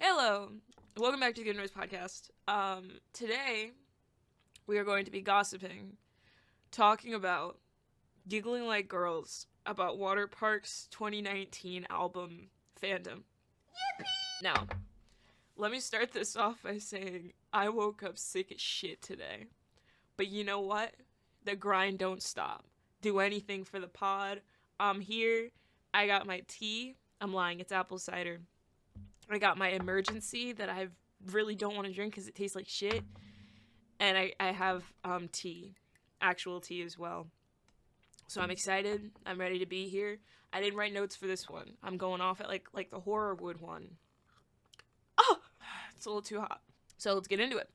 Hello, welcome back to the Good Noise Podcast. Today we are going to be gossiping, talking about, giggling like girls about Waterparks' 2019 album, Fandom. Yippee! Now, let me start this off by saying I woke up sick as shit today. But you know what? The grind don't stop. Do anything for the pod. I'm here. I got my tea. I'm lying, it's apple cider. I got my emergency that I really don't want to drink because it tastes like shit. And I have tea. Actual tea as well. So I'm excited. I'm ready to be here. I didn't write notes for this one. I'm going off at like the horror wood one. Oh! It's a little too hot. So let's get into it.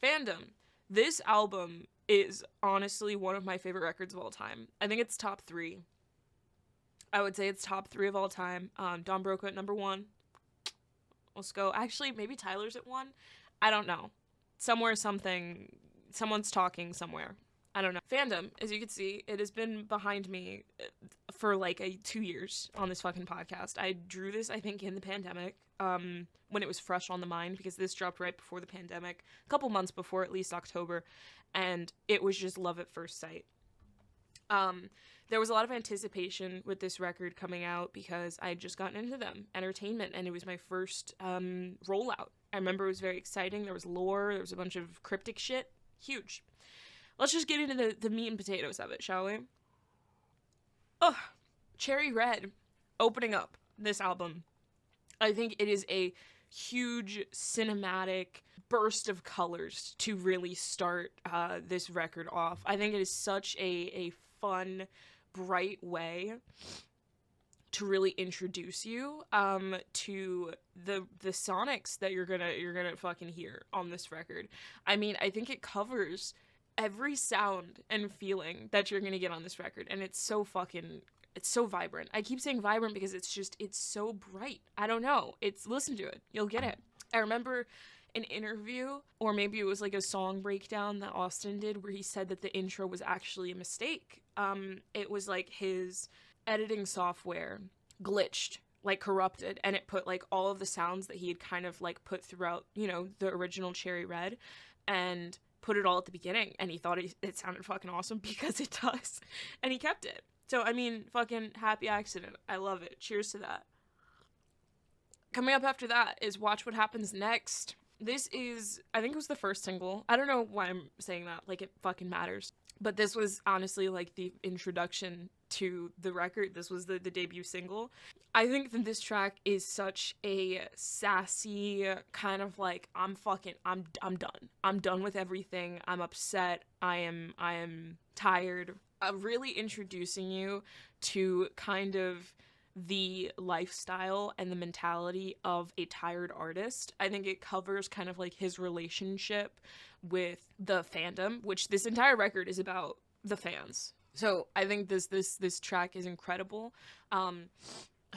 Fandom. This album is honestly one of my favorite records of all time. I think it's top 3. I would say it's top 3 of all time. Don Broco at number 1. Let's go. Actually, maybe Tyler's at 1. I don't know. Someone's talking somewhere. I don't know. Fandom, as you can see, it has been behind me for like 2 years on this fucking podcast. I drew this, I think, in the pandemic, when it was fresh on the mind, because this dropped right before the pandemic, a couple months before, at least October, and it was just love at first sight. There was a lot of anticipation with this record coming out because I had just gotten into them, entertainment, and it was my first rollout. I remember it was very exciting. There was lore, there was a bunch of cryptic shit. Huge. Let's just get into the meat and potatoes of it, shall we? Ugh. Cherry Red, opening up this album. I think it is a huge cinematic burst of colors to really start this record off. I think it is such a fun, bright way to really introduce you to the sonics that you're gonna fucking hear on this record. I mean, I think it covers every sound and feeling that you're gonna get on this record, and it's so vibrant. I keep saying vibrant because it's so bright. I don't know. Listen to it. You'll get it. I remember an interview, or maybe it was like a song breakdown that Austin did, where he said that the intro was actually a mistake. It was like his editing software glitched, like corrupted, and it put like all of the sounds that he had kind of like put throughout, the original Cherry Red, and put it all at the beginning, and he thought it sounded fucking awesome because it does, and he kept it. So, I mean, fucking happy accident. I love it. Cheers to that. Coming up after that is Watch What Happens Next. This is, I think it was the first single. I don't know why I'm saying that, like it fucking matters. But this was honestly like the introduction to the record. This was the debut single. I think that this track is such a sassy kind of like, I'm done. I'm done with everything. I'm upset. I am tired. Really introducing you to kind of the lifestyle and the mentality of a tired artist. I think it covers kind of like his relationship with the fandom, which this entire record is about the fans. So I think this track is incredible. I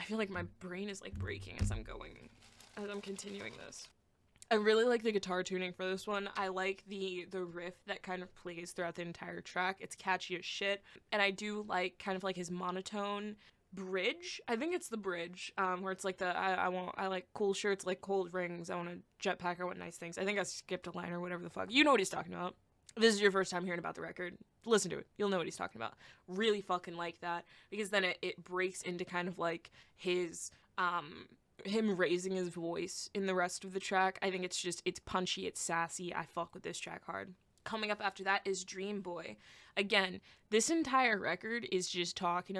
feel like my brain is like breaking as I'm continuing this. I really like the guitar tuning for this one. I like the riff that kind of plays throughout the entire track. It's catchy as shit. And I do like kind of like his monotone bridge. I think it's the bridge, where it's like I like cool shirts, like cold rings. I want a jetpack. I want nice things. I think I skipped a line or whatever the fuck. You know what he's talking about. If this is your first time hearing about the record, listen to it. You'll know what he's talking about. Really fucking like that, because then it breaks into kind of like his him raising his voice in the rest of the track. I think it's punchy, it's sassy. I fuck with this track hard. Coming up after that is Dream Boy. Again, this entire record is just talking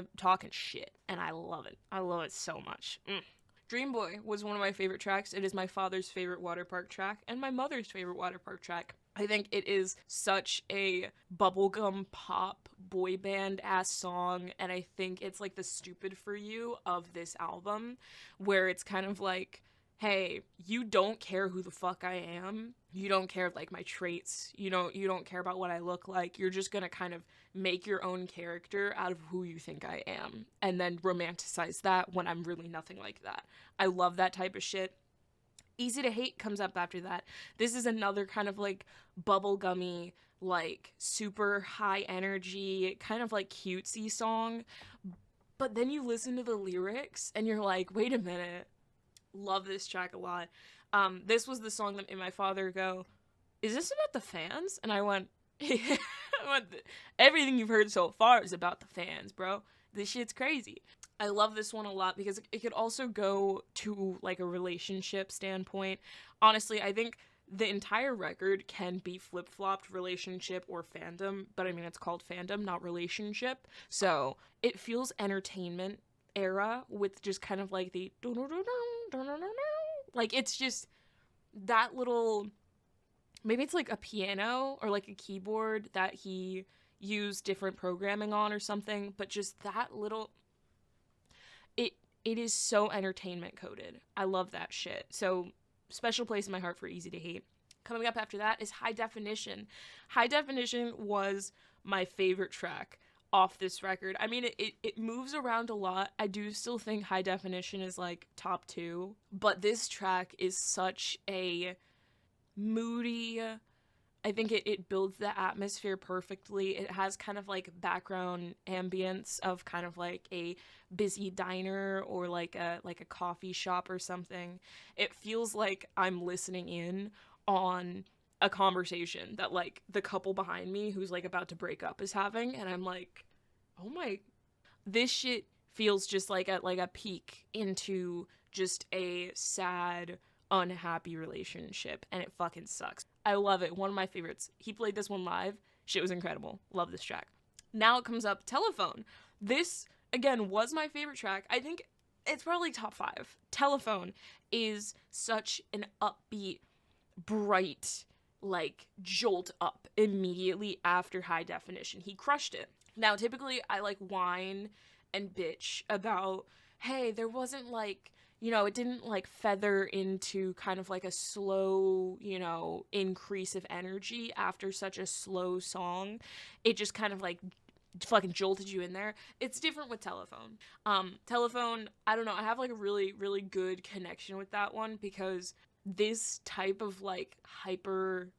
shit, and I love it. I love it so much. Dream Boy was one of my favorite tracks. It is my father's favorite Waterpark track and my mother's favorite Waterpark track. I think it is such a bubblegum pop boy band ass song, and I think it's like the stupid for you of this album, where it's kind of like, hey, you don't care who the fuck I am. You don't care like my traits. You don't care about what I look like. You're just gonna kind of make your own character out of who you think I am, and then romanticize that when I'm really nothing like that. I love that type of shit. Easy to Hate comes up after that. This is another kind of like bubblegummy, like super high energy, kind of like cutesy song. But then you listen to the lyrics and you're like, wait a minute. Love this track a lot. This was the song that made my father go, is this about the fans? And I went, yeah. Everything you've heard so far is about the fans, bro. This shit's crazy. I love this one a lot because it could also go to like a relationship standpoint. Honestly, I think the entire record can be flip-flopped relationship or fandom, but I mean it's called fandom, not relationship. So it feels entertainment era with just kind of like the like it's just that little, maybe it's like a piano or like a keyboard that he used different programming on or something, but just that little, it is so entertainment coded. I love that shit. So special place in my heart for Easy to Hate. Coming up after that is High Definition. High Definition was my favorite track off this record. I mean, it moves around a lot. I do still think High Definition is like top 2, but this track is such a moody, I think it builds the atmosphere perfectly. It has kind of like background ambience of kind of like a busy diner or like a coffee shop or something. It feels like I'm listening in on a conversation that like the couple behind me who's like about to break up is having, and I'm like, oh my, this shit feels just like a peek into just a sad, unhappy relationship, and it fucking sucks. I love it. One of my favorites. He played this one live. Shit was incredible. Love this track. Now it comes up Telephone. This, again, was my favorite track. I think it's probably top 5. Telephone is such an upbeat, bright, like, jolt up immediately after High Definition. He crushed it. Now, typically, I, like, whine and bitch about, hey, there wasn't, like, you know, it didn't, like, feather into kind of, like, a slow, you know, increase of energy after such a slow song. It just kind of, like, fucking jolted you in there. It's different with Telephone. Telephone, I don't know, I have, like, a really, really good connection with that one because this type of, like, hyper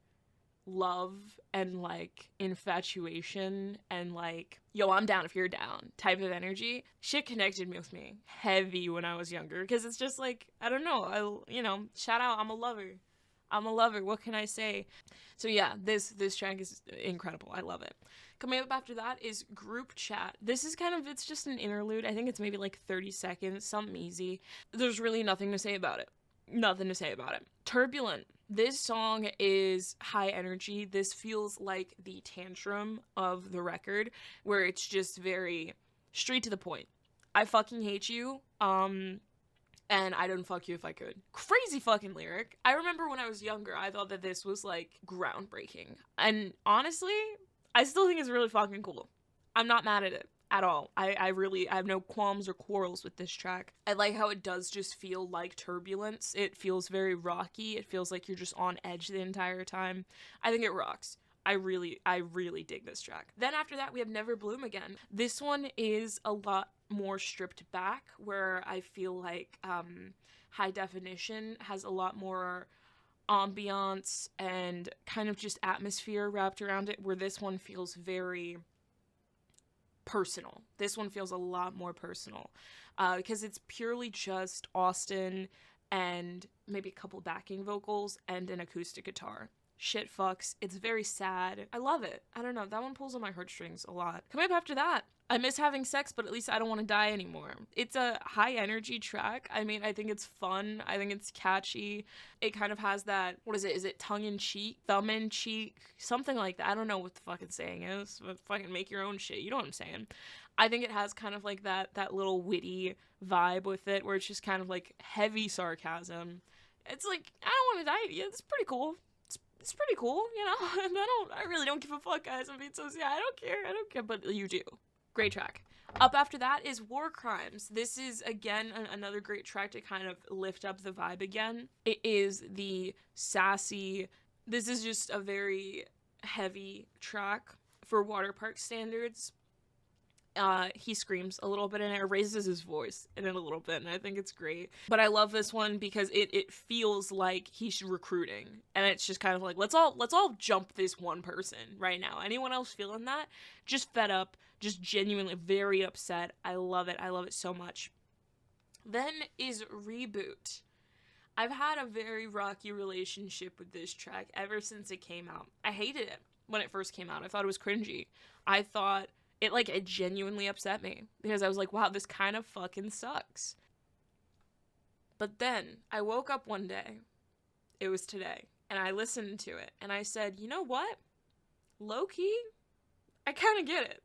love and like infatuation and like, yo, I'm down if you're down type of energy, shit connected me with me heavy when I was younger, because it's just like, I don't know, you know, shout out, I'm a lover, what can I say? So yeah, this track is incredible. I love it. Coming up after that is Group Chat. This is kind of, it's just an interlude. I think it's maybe like 30 seconds, something easy. There's really nothing to say about it. Turbulent. This song is high energy. This feels like the tantrum of the record, where it's just very straight to the point. I fucking hate you, and I don't fuck you if I could. Crazy fucking lyric. I remember when I was younger, I thought that this was, like, groundbreaking. And honestly, I still think it's really fucking cool. I'm not mad at it at all. I have no qualms or quarrels with this track. I like how it does just feel like turbulence. It feels very rocky. It feels like you're just on edge the entire time. I think it rocks. I really dig this track. Then after that, we have Never Bloom Again. This one is a lot more stripped back, where I feel like High Definition has a lot more ambiance and kind of just atmosphere wrapped around it, where this one feels very personal. This one feels a lot more personal because it's purely just Austin and maybe a couple backing vocals and an acoustic guitar. Shit fucks. It's very sad. I love it. I don't know. That one pulls on my heartstrings a lot. Coming up after that, I Miss Having Sex, but at least I Don't Want to Die Anymore. It's a high energy track. I mean, I think it's fun. I think it's catchy. It kind of has that, what is it? Is it tongue in cheek? Thumb in cheek? Something like that. I don't know what the fucking saying is, but fucking make your own shit. You know what I'm saying? I think it has kind of like that little witty vibe with it, where it's just kind of like heavy sarcasm. It's like, I don't want to die. Yeah, it's pretty cool. It's pretty cool, you know? I really don't give a fuck, guys. I'm being so sad. I don't care, but you do. Great track. Up after that is War Crimes. This is, again, another great track to kind of lift up the vibe again. It is the sassy, this is just a very heavy track for Waterparks standards. He screams a little bit in it, or raises his voice in it a little bit, and I think it's great. But I love this one because it feels like he's recruiting, and it's just kind of like, let's all jump this one person right now. Anyone else feeling that? Just fed up, just genuinely very upset. I love it so much. Then is Reboot. I've had a very rocky relationship with this track ever since it came out. I hated it when it first came out. I thought it was cringy. I thought it genuinely upset me because I was like, wow, this kind of fucking sucks. But then I woke up one day, it was today, and I listened to it and I said, you know what? Low key, I kind of get it.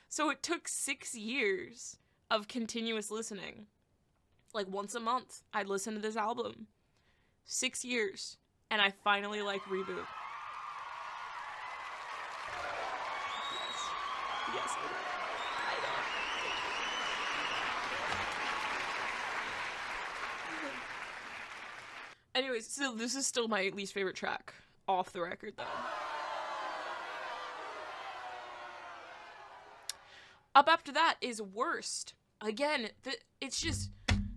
So it took 6 years of continuous listening. Like once a month, I'd listen to this album. 6 years, and I finally Reboot. Yes, I know. Anyways, so this is still my least favorite track off the record, though. Up after that is Worst. Again, it's just,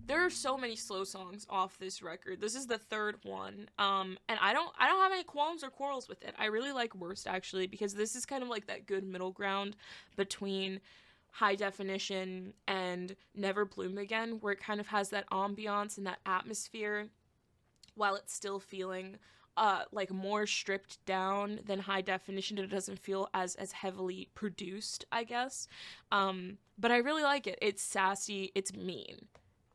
there are so many slow songs off this record. This is the third one. And I don't have any qualms or quarrels with it. I really like Worst, actually, because this is kind of like that good middle ground between High Definition and Never Bloom Again, where it kind of has that ambiance and that atmosphere while it's still feeling more stripped down than High Definition. It doesn't feel as heavily produced, I guess. But I really like it. It's sassy, it's mean,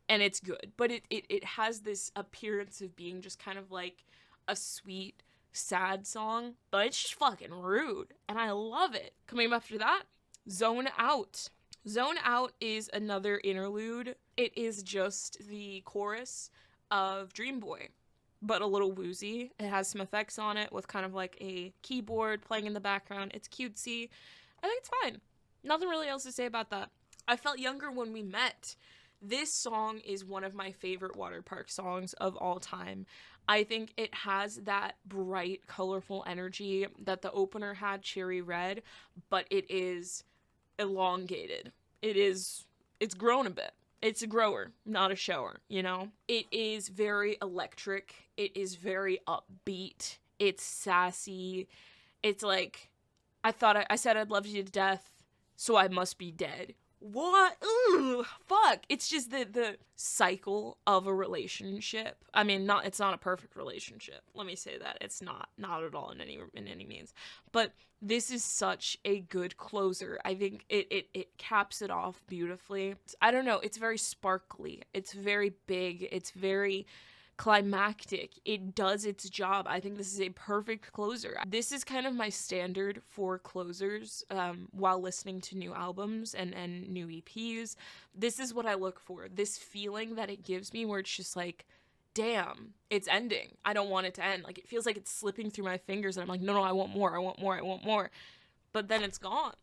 and it's good. But it has this appearance of being just kind of like a sweet, sad song, but it's just fucking rude, and I love it. Coming up after that, Zone Out. Zone Out is another interlude. It is just the chorus of Dream Boy, but a little woozy. It has some effects on it with kind of like a keyboard playing in the background. It's cutesy. I think it's fine. Nothing really else to say about that. I Felt Younger When We Met. This song is one of my favorite Waterparks songs of all time. I think it has that bright, colorful energy that the opener had, Cherry Red, but it is elongated. It's grown a bit. It's a grower, not a shower, you know? It is very electric. It is very upbeat. It's sassy. It's like, I said I'd love you to death, so I must be dead. What? Ooh, fuck. It's just the cycle of a relationship. I mean, it's not a perfect relationship. Let me say that. It's not at all in any means. But this is such a good closer. I think it caps it off beautifully. I don't know. It's very sparkly. It's very big. It's very climactic. It does its job. I think this is a perfect closer. This is kind of my standard for closers while listening to new albums and new EPs. This is what I look for. This feeling that it gives me where it's just like, damn, it's ending. I don't want it to end. Like, it feels like it's slipping through my fingers and I'm like, no, I want more, I want more, I want more. But then it's gone.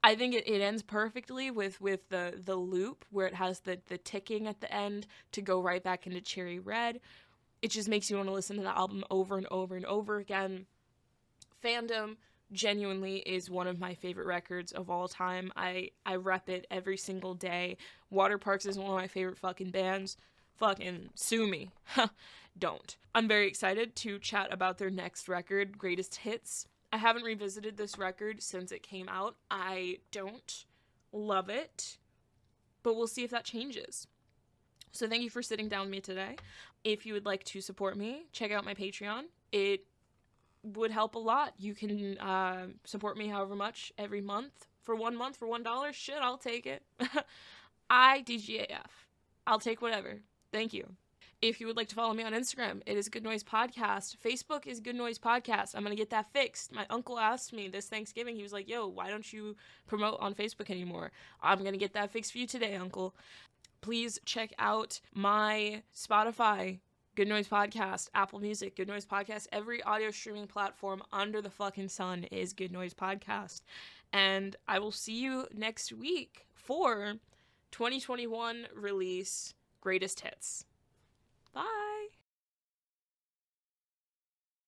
I think it ends perfectly with the loop where it has the ticking at the end to go right back into Cherry Red. It just makes you want to listen to the album over and over and over again. Fandom genuinely is one of my favorite records of all time. I rep it every single day. Waterparks is one of my favorite fucking bands. Fucking sue me. Don't. I'm very excited to chat about their next record, Greatest Hits. I haven't revisited this record since it came out. I don't love it, but we'll see if that changes. So thank you for sitting down with me today. If you would like to support me, check out my Patreon. It would help a lot. You can support me however much every month. For 1 month, for $1, shit, I'll take it. IDGAF. I'll take whatever. Thank you. If you would like to follow me on Instagram, it is Good Noise Podcast. Facebook is Good Noise Podcast. I'm going to get that fixed. My uncle asked me this Thanksgiving. He was like, yo, why don't you promote on Facebook anymore? I'm going to get that fixed for you today, uncle. Please check out my Spotify, Good Noise Podcast, Apple Music, Good Noise Podcast. Every audio streaming platform under the fucking sun is Good Noise Podcast. And I will see you next week for 2021 release Greatest Hits. Bye.